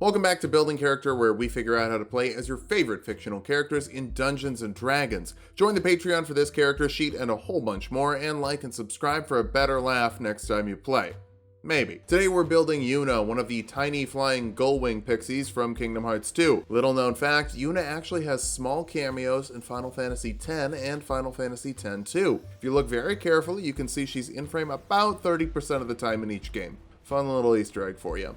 Welcome back to Building Character, where we figure out how to play as your favorite fictional characters in Dungeons & Dragons. Join the Patreon for this character sheet and a whole bunch more, and like and subscribe for a better laugh next time you play. Maybe. Today we're building Yuna, one of the tiny flying gullwing pixies from Kingdom Hearts 2. Little known fact, Yuna actually has small cameos in Final Fantasy X and Final Fantasy X-2. If you look very carefully, you can see she's in frame about 30% of the time in each game. Fun little Easter egg for you.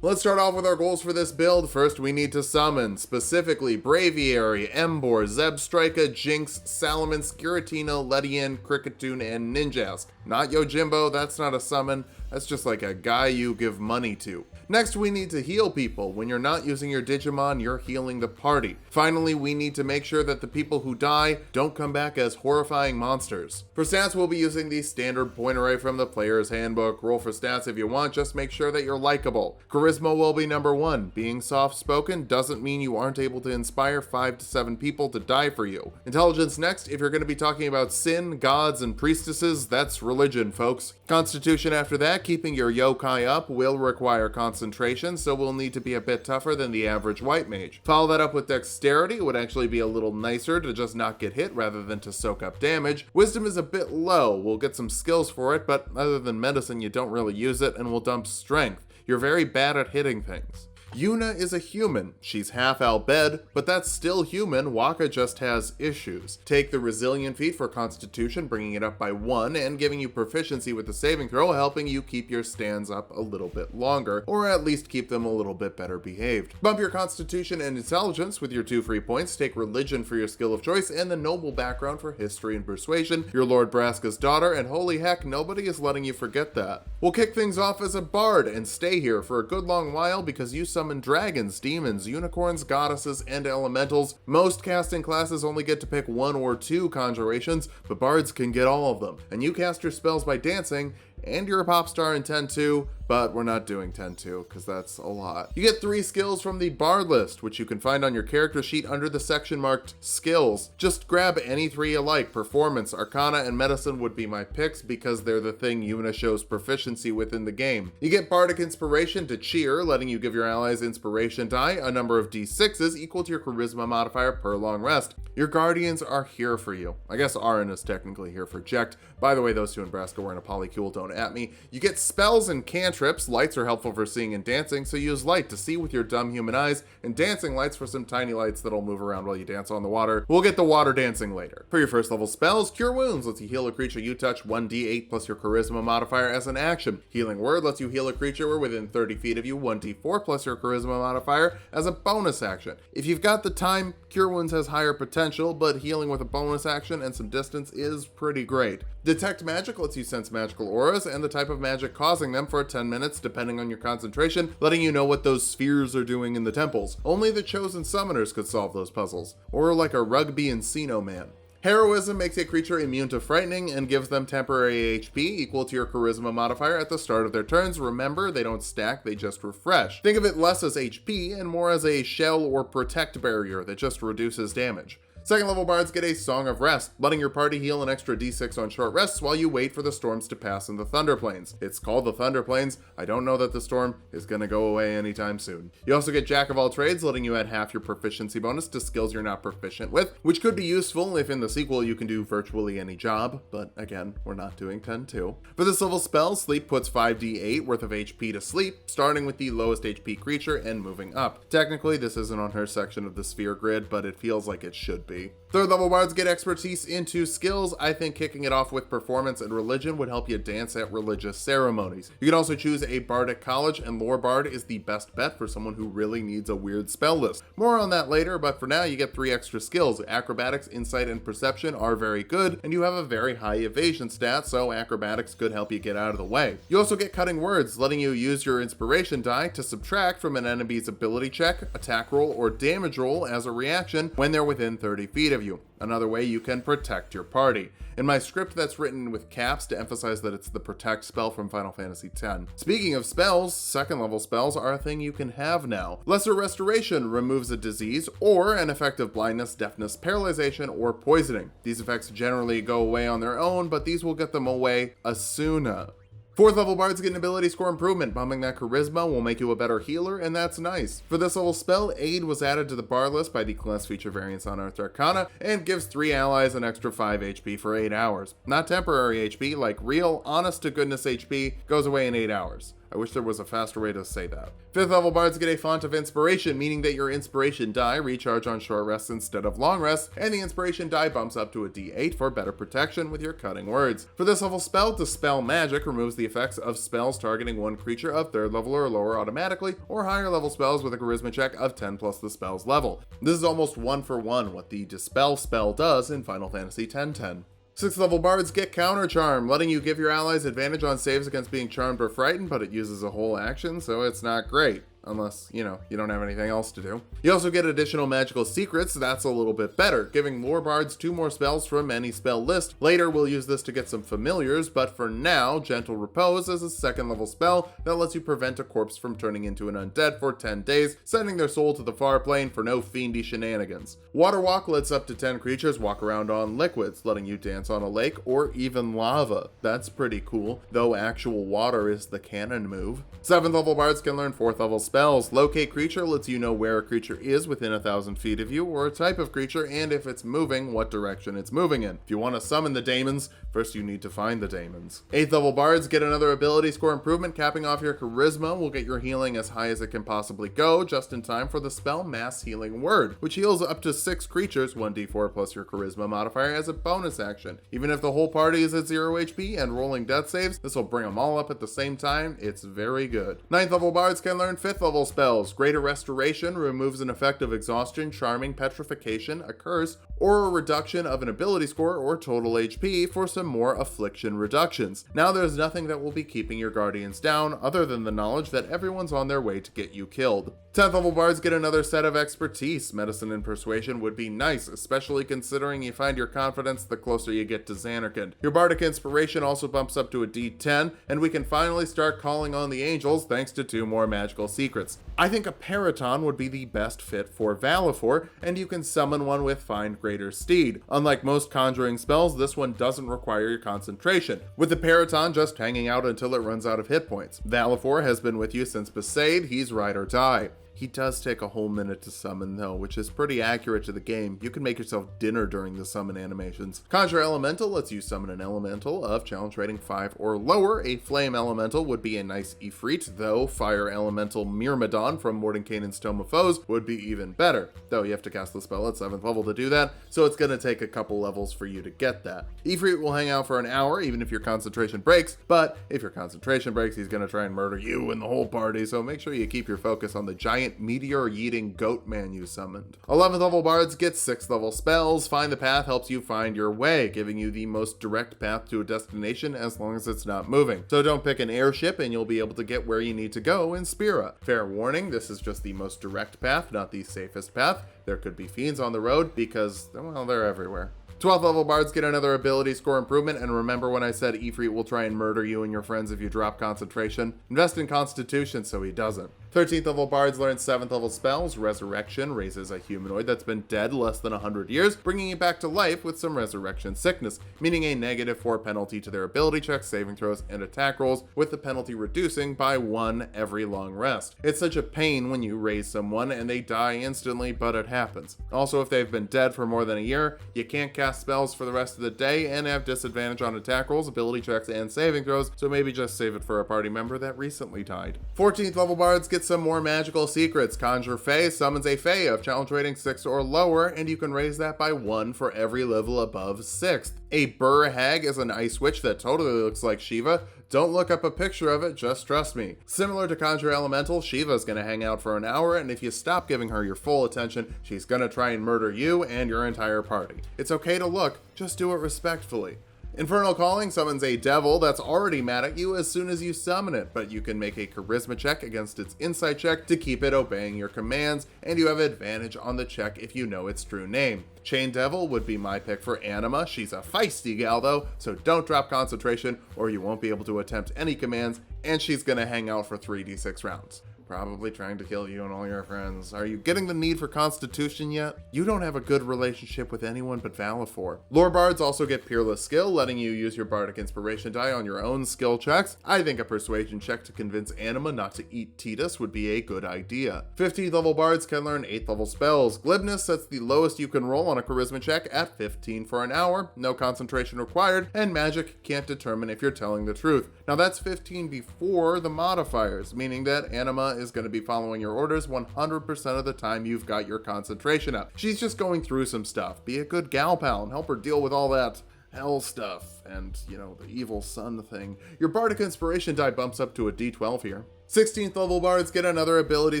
Let's start off with our goals for this build. First, we need to summon, specifically Braviary, Embor, Zebstrika, Jinx, Salamence, Giratina, Ledian, Kricketune, and Ninjask. Not Yojimbo, that's not a summon, that's just like a guy you give money to. Next, we need to heal people. When you're not using your Digimon, you're healing the party. Finally, we need to make sure that the people who die don't come back as horrifying monsters. For stats, we'll be using the standard point array from the player's handbook. Roll for stats if you want, just make sure that you're likable. Charisma will be number 1. Being soft-spoken doesn't mean you aren't able to inspire 5 to 7 people to die for you. Intelligence next. If you're going to be talking about sin, gods, and priestesses, that's religion, folks. Constitution after that. Keeping your yokai up will require concentration, so we'll need to be a bit tougher than the average white mage. Follow that up with dexterity. It would actually be a little nicer to just not get hit rather than to soak up damage. Wisdom is a bit low. We'll get some skills for it, but other than medicine, you don't really use it, and we'll dump strength. You're very bad at hitting things. Yuna is a human. She's half Albed, but that's still human. Waka just has issues. Take the Resilient feat for Constitution, bringing it up by 1 and giving you proficiency with the saving throw, helping you keep your stands up a little bit longer, or at least keep them a little bit better behaved. Bump your Constitution and Intelligence with your 2 free points. Take Religion for your skill of choice, and the Noble background for History and Persuasion, your Lord Braska's daughter, and holy heck, nobody is letting you forget that. We'll kick things off as a bard and stay here for a good long while because you summon dragons, demons, unicorns, goddesses, and elementals. Most casting classes only get to pick 1 or 2 conjurations, but bards can get all of them. And you cast your spells by dancing, and you're a pop star in 10-2, but we're not doing 10-2 because that's a lot. You get 3 skills from the Bard list, which you can find on your character sheet under the section marked Skills. Just grab any 3 you like. Performance, Arcana, and Medicine would be my picks because they're the thing Yuna shows proficiency with in the game. You get Bardic Inspiration to cheer, letting you give your allies inspiration die, a number of d6s equal to your Charisma modifier per long rest. Your Guardians are here for you. I guess Arin is technically here for Jekt. By the way, those 2 in Braska were in a polycule, don't at me. You get spells and cantrips. Lights are helpful for seeing and dancing, so use light to see with your dumb human eyes, and dancing lights for some tiny lights that'll move around while you dance on the water. We'll get the water dancing later. For your first level spells, Cure Wounds lets you heal a creature you touch 1d8 plus your Charisma modifier as an action. Healing Word lets you heal a creature within 30 feet of you 1d4 plus your Charisma modifier as a bonus action. If you've got the time, Cure Wounds has higher potential, but healing with a bonus action and some distance is pretty great. Detect Magic lets you sense magical auras and the type of magic causing them for 10 minutes depending on your concentration, letting you know what those spheres are doing in the temples. Only the chosen summoners could solve those puzzles. Or like a Rugby Encino man. Heroism makes a creature immune to frightening and gives them temporary HP equal to your Charisma modifier at the start of their turns. Remember, they don't stack, they just refresh. Think of it less as HP and more as a shell or protect barrier that just reduces damage. Second level bards get a Song of Rest, letting your party heal an extra d6 on short rests while you wait for the storms to pass in the Thunder Plains. It's called the Thunder Plains. I don't know that the storm is gonna go away anytime soon. You also get Jack of All Trades, letting you add half your proficiency bonus to skills you're not proficient with, which could be useful if in the sequel you can do virtually any job, but again, we're not doing 10-2. For this level spell, Sleep puts 5d8 worth of HP to sleep, starting with the lowest HP creature and moving up. Technically, this isn't on her section of the sphere grid, but it feels like it should be. Third level bards get expertise into skills. I think kicking it off with performance and religion would help you dance at religious ceremonies. You can also choose a bardic college, and lore bard is the best bet for someone who really needs a weird spell list. More on that later, but for now you get 3 extra skills. Acrobatics, insight, and perception are very good, and you have a very high evasion stat, so acrobatics could help you get out of the way. You also get cutting words, letting you use your inspiration die to subtract from an enemy's ability check, attack roll, or damage roll as a reaction when they're within 30 feet of of you. Another way you can protect your party. In my script that's written with caps to emphasize that it's the protect spell from Final Fantasy X. Speaking of spells, second level spells are a thing you can have now. Lesser Restoration removes a disease or an effect of blindness, deafness, paralyzation, or poisoning. These effects generally go away on their own, but these will get them away asuna. 4th level bards get an ability score improvement. Bumping that charisma will make you a better healer, and that's nice. For this level spell, Aid was added to the bard list by the class feature variants on Earth Arcana, and gives 3 allies an extra 5 HP for 8 hours. Not temporary HP, like real, honest-to-goodness HP goes away in 8 hours. I wish there was a faster way to say that. 5th level bards get a font of inspiration, meaning that your inspiration die recharge on short rests instead of long rests, and the inspiration die bumps up to a D8 for better protection with your cutting words. For this level spell, Dispel Magic removes the effects of spells targeting one creature of 3rd level or lower automatically, or higher level spells with a charisma check of 10 plus the spell's level. This is almost 1-for-1 what the Dispel spell does in Final Fantasy X-10. 6th level bards get Counter Charm, letting you give your allies advantage on saves against being charmed or frightened, but it uses a whole action, so it's not great. Unless, you don't have anything else to do. You also get additional magical secrets, that's a little bit better, giving lore bards 2 more spells from any spell list. Later, we'll use this to get some familiars, but for now, Gentle Repose is a 2nd level spell that lets you prevent a corpse from turning into an undead for 10 days, sending their soul to the far plane for no fiendy shenanigans. Water Walk lets up to 10 creatures walk around on liquids, letting you dance on a lake or even lava. That's pretty cool, though actual water is the canon move. 7th level bards can learn 4th level spells. Locate Creature lets you know where a creature is within 1,000 feet of you, or a type of creature, and if it's moving, what direction it's moving in. If you want to summon the daemons, first you need to find the daemons. 8th level bards get another ability score improvement. Capping off your charisma will get your healing as high as it can possibly go, just in time for the spell Mass Healing Word, which heals up to 6 creatures, 1d4 plus your charisma modifier as a bonus action. Even if the whole party is at 0 HP and rolling death saves, this will bring them all up at the same time. It's very good. 9th level bards can learn 5th level spells. Greater Restoration removes an effect of exhaustion, charming, petrification, a curse, or a reduction of an ability score or total HP for some more affliction reductions. Now there's nothing that will be keeping your guardians down other than the knowledge that everyone's on their way to get you killed. 10th level bards get another set of expertise. Medicine and Persuasion would be nice, especially considering you find your confidence the closer you get to Zanarkand. Your Bardic Inspiration also bumps up to a D10, and we can finally start calling on the angels thanks to 2 more magical secrets. I think a Periton would be the best fit for Valifor, and you can summon one with Find Greater Steed. Unlike most conjuring spells, this one doesn't require your concentration, with the Periton just hanging out until it runs out of hit points. Valifor has been with you since Besaid, he's ride or die. He does take a whole minute to summon though, which is pretty accurate to the game. You can make yourself dinner during the summon animations. Conjure Elemental lets you summon an elemental of challenge rating 5 or lower. A Flame Elemental would be a nice Ifrit, though Fire Elemental Myrmidon from Mordenkainen's Tome of Foes would be even better. Though you have to cast the spell at 7th level to do that, so it's going to take a couple levels for you to get that. Ifrit will hang out for an hour even if your concentration breaks, but if your concentration breaks, he's going to try and murder you and the whole party, so make sure you keep your focus on the giant meteor-eating goat man you summoned. 11th level bards get 6th level spells. Find the Path helps you find your way, giving you the most direct path to a destination as long as it's not moving. So don't pick an airship and you'll be able to get where you need to go in Spira. Fair warning, this is just the most direct path, not the safest path. There could be fiends on the road because, well, they're everywhere. 12th level bards get another ability score improvement, and remember when I said Ifrit will try and murder you and your friends if you drop concentration? Invest in Constitution so he doesn't. 13th level bards learn 7th level spells. Resurrection raises a humanoid that's been dead less than 100 years, bringing it back to life with some resurrection sickness, meaning a -4 penalty to their ability checks, saving throws, and attack rolls, with the penalty reducing by 1 every long rest. It's such a pain when you raise someone and they die instantly, but it happens. Also, if they've been dead for more than a year, you can't cast spells for the rest of the day and have disadvantage on attack rolls, ability checks, and saving throws, so maybe just save it for a party member that recently died. 14th level bards get some more magical secrets. Conjure Fae summons a Fae of challenge rating 6 or lower, and you can raise that by 1 for every level above 6th. A Burr Hag is an ice witch that totally looks like Shiva. Don't look up a picture of it, just trust me. Similar to Conjure Elemental, Shiva's gonna hang out for an hour, and if you stop giving her your full attention, she's gonna try and murder you and your entire party. It's okay to look, just do it respectfully. Infernal Calling summons a devil that's already mad at you as soon as you summon it, but you can make a charisma check against its insight check to keep it obeying your commands, and you have advantage on the check if you know its true name. Chain Devil would be my pick for Anima. She's a feisty gal though, so don't drop concentration or you won't be able to attempt any commands, and she's gonna hang out for 3d6 rounds. Probably trying to kill you and all your friends. Are you getting the need for Constitution yet? You don't have a good relationship with anyone but Valifor. Lore Bards also get Peerless Skill, letting you use your Bardic Inspiration die on your own skill checks. I think a Persuasion check to convince Anima not to eat Titus would be a good idea. 15th level Bards can learn 8th level spells. Glibness sets the lowest you can roll on a Charisma check at 15 for an hour, no concentration required, and magic can't determine if you're telling the truth. Now that's 15 before the modifiers, meaning that Anima is going to be following your orders 100% of the time you've got your concentration up. She's just going through some stuff. Be a good gal pal and help her deal with all that hell stuff and, the evil sun thing. Your Bardic Inspiration die bumps up to a D12 here. 16th level bards get another ability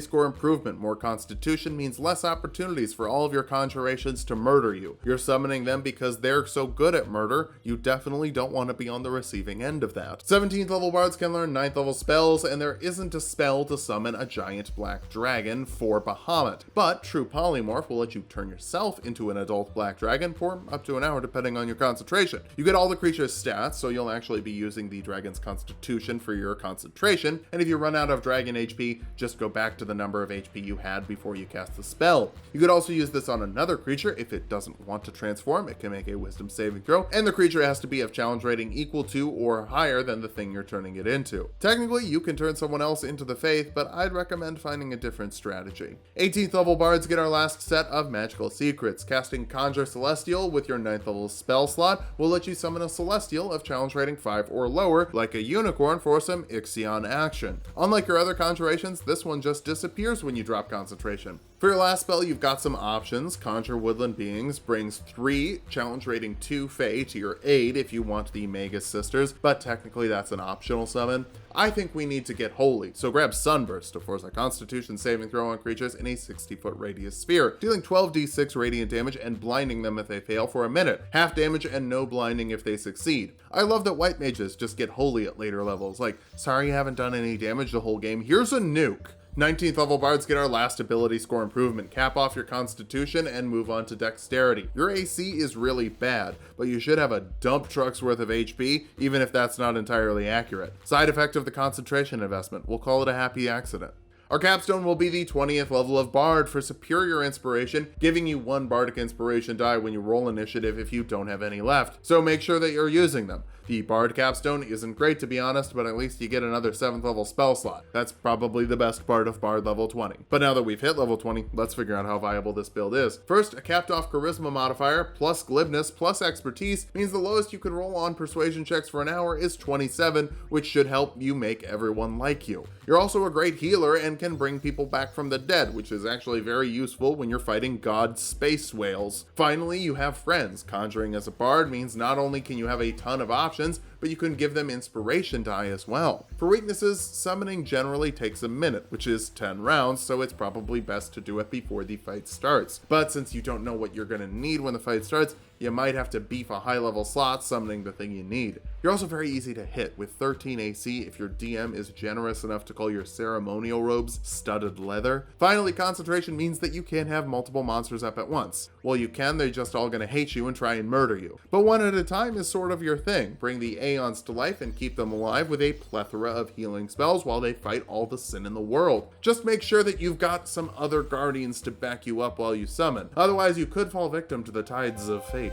score improvement. More constitution means less opportunities for all of your conjurations to murder you. You're summoning them because they're so good at murder, you definitely don't want to be on the receiving end of that. 17th level bards can learn 9th level spells, and there isn't a spell to summon a giant black dragon for Bahamut. But True Polymorph will let you turn yourself into an adult black dragon for up to an hour depending on your concentration. You get all the creature's stats, so you'll actually be using the dragon's constitution for your concentration, and if you run out of dragon HP, just go back to the number of HP you had before you cast the spell. You could also use this on another creature. If it doesn't want to transform, it can make a wisdom saving throw, and the creature has to be of challenge rating equal to or higher than the thing you're turning it into. Technically, you can turn someone else into the faith, but I'd recommend finding a different strategy. 18th level bards get our last set of magical secrets. Casting Conjure Celestial with your 9th level spell slot will let you summon a Celestial of challenge rating 5 or lower, like a unicorn, for some Ixion action. Unlike your other conjurations, this one just disappears when you drop concentration. For your last spell, you've got some options. Conjure Woodland Beings brings 3 challenge rating 2 Fae to your aid if you want the Magus Sisters, but technically that's an optional summon. I think we need to get holy, so grab Sunburst to force a Constitution saving throw on creatures in a 60-foot radius sphere, dealing 12d6 radiant damage and blinding them if they fail for a minute, half damage and no blinding if they succeed. I love that white mages just get holy at later levels, like, sorry you haven't done any damage the whole game, here's a nuke. 19th level bards get our last ability score improvement. Cap off your constitution and move on to dexterity. Your AC is really bad, but you should have a dump truck's worth of HP, even if that's not entirely accurate. Side effect of the concentration investment. We'll call it a happy accident. Our capstone will be the 20th level of Bard for superior inspiration, giving you 1 bardic inspiration die when you roll initiative if you don't have any left, so make sure that you're using them. The Bard capstone isn't great to be honest, but at least you get another 7th level spell slot. That's probably the best part of Bard level 20. But now that we've hit level 20, let's figure out how viable this build is. First, a capped off charisma modifier plus glibness plus expertise means the lowest you can roll on persuasion checks for an hour is 27, which should help you make everyone like you. You're also a great healer and can bring people back from the dead, which is actually very useful when you're fighting god space whales. Finally, you have friends. Conjuring as a bard means not only can you have a ton of options, but you can give them inspiration die as well. For weaknesses, summoning generally takes a minute, which is 10 rounds, so it's probably best to do it before the fight starts. But since you don't know what you're gonna need when the fight starts, you might have to beef a high level slot summoning the thing you need. You're also very easy to hit with 13 AC if your DM is generous enough to call your ceremonial robes studded leather. Finally, concentration means that you can't have multiple monsters up at once. Well, you can, they're just all gonna hate you and try and murder you. But one at a time is sort of your thing. Bring the Aeons to life and keep them alive with a plethora of healing spells while they fight all the sin in the world. Just make sure that you've got some other guardians to back you up while you summon. Otherwise, you could fall victim to the tides of fate.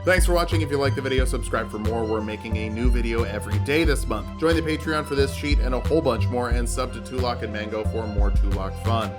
Thanks for watching. If you liked the video, subscribe for more. We're making a new video every day this month. Join the Patreon for this sheet and a whole bunch more, and sub to Tulok and Mango for more Tulok fun.